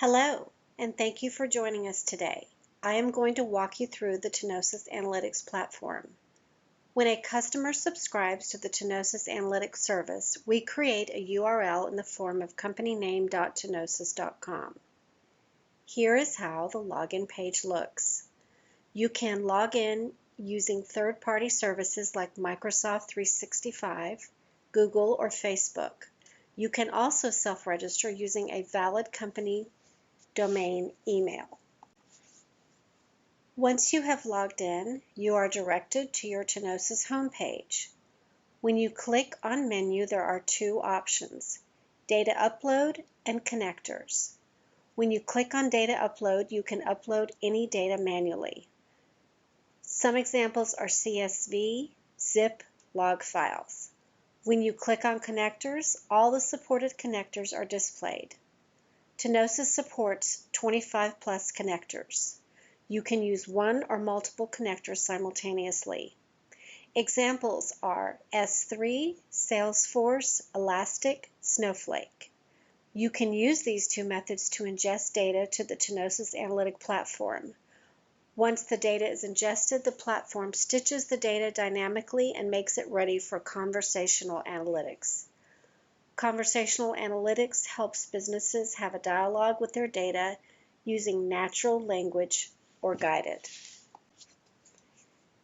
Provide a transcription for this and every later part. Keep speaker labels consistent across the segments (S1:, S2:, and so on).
S1: Hello, and thank you for joining us today. I am going to walk you through the Tinosys Analytics platform. When a customer subscribes to the Tinosys Analytics service, we create a URL in the form of companyname.tinosys.com. Here is how the login page looks. You can log in using third-party services like Microsoft 365, Google, or Facebook. You can also self-register using a valid company domain email. Once you have logged in, you are directed to your Tinosys homepage. When you click on Menu, there are two options, Data Upload and Connectors. When you click on Data Upload, you can upload any data manually. Some examples are CSV, zip, log files. When you click on Connectors, all the supported connectors are displayed. Tinosys supports 25 plus connectors. You can use one or multiple connectors simultaneously. Examples are S3, Salesforce, Elastic, Snowflake. You can use these two methods to ingest data to the Tinosys Analytic platform. Once the data is ingested, the platform stitches the data dynamically and makes it ready for conversational analytics. Conversational analytics helps businesses have a dialogue with their data using natural language or guided.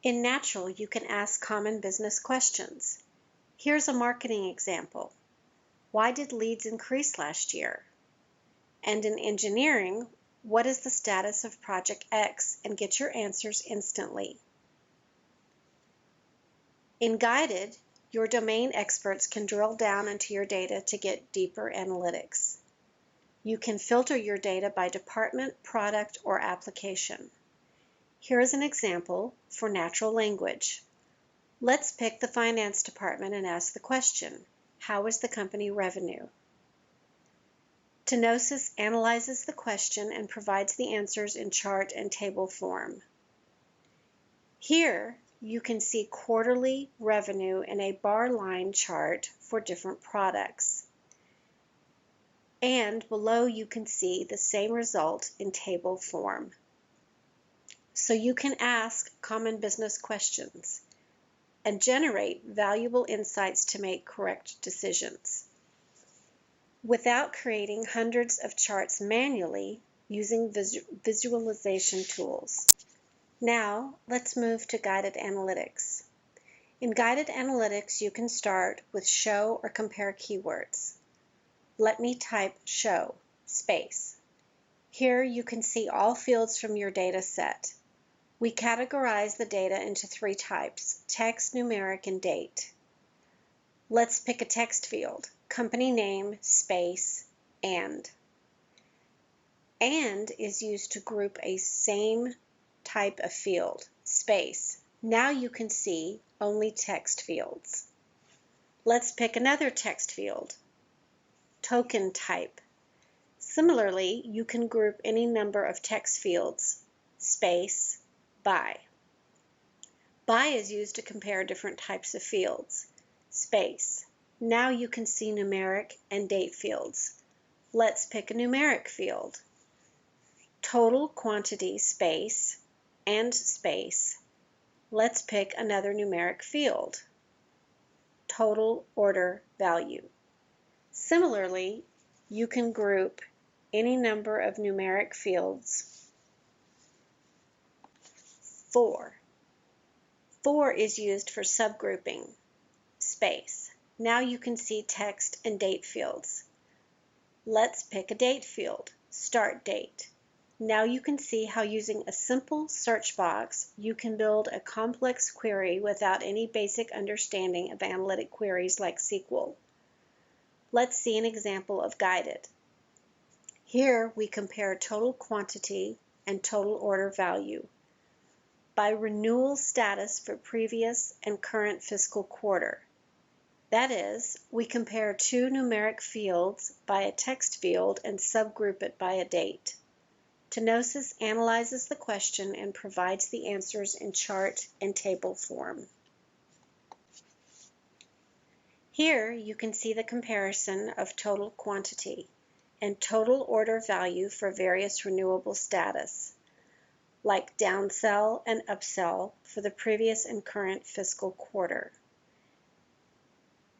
S1: In natural, you can ask common business questions. Here's a marketing example. Why did leads increase last year? And in engineering, what is the status of Project X, and get your answers instantly. In guided, your domain experts can drill down into your data to get deeper analytics. You can filter your data by department, product, or application. Here is an example for natural language. Let's pick the finance department and ask the question, how is the company revenue? Tinosys analyzes the question and provides the answers in chart and table form. Here, you can see quarterly revenue in a bar line chart for different products. And below you can see the same result in table form. So you can ask common business questions and generate valuable insights to make correct decisions without creating hundreds of charts manually using visualization tools. Now, let's move to guided analytics. In guided analytics, you can start with show or compare keywords. Let me type show, space. Here you can see all fields from your data set. We categorize the data into three types, text, numeric, and date. Let's pick a text field, company name, space, and. And is used to group a same type of field, space. Now you can see only text fields. Let's pick another text field, token type. Similarly, you can group any number of text fields, space, by. By is used to compare different types of fields, space. Now you can see numeric and date fields. Let's pick a numeric field. Total quantity, space, and space. Let's pick another numeric field. Total order value. Similarly, you can group any number of numeric fields. 4. 4 is used for subgrouping, space. Now you can see text and date fields. Let's pick a date field, start date. Now you can see how using a simple search box, you can build a complex query without any basic understanding of analytic queries like SQL. Let's see an example of guided. Here we compare total quantity and total order value by renewal status for previous and current fiscal quarter. That is, we compare two numeric fields by a text field and subgroup it by a date. Tinosys analyzes the question and provides the answers in chart and table form. Here you can see the comparison of total quantity. and total order value for various renewable status, like downsell and upsell for the previous and current fiscal quarter.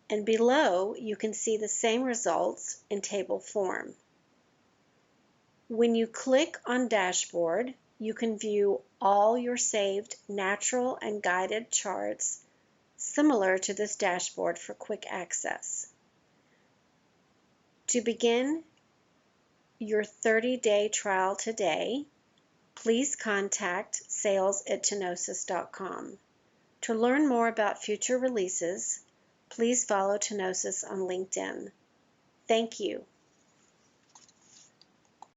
S1: And below, you can see the same results in table form. When you click on Dashboard, you can view all your saved natural and guided charts similar to this dashboard for quick access. To begin your 30-day trial today, please contact sales@tinosys.com. To learn more about future releases, please follow Tinosys on LinkedIn. Thank you.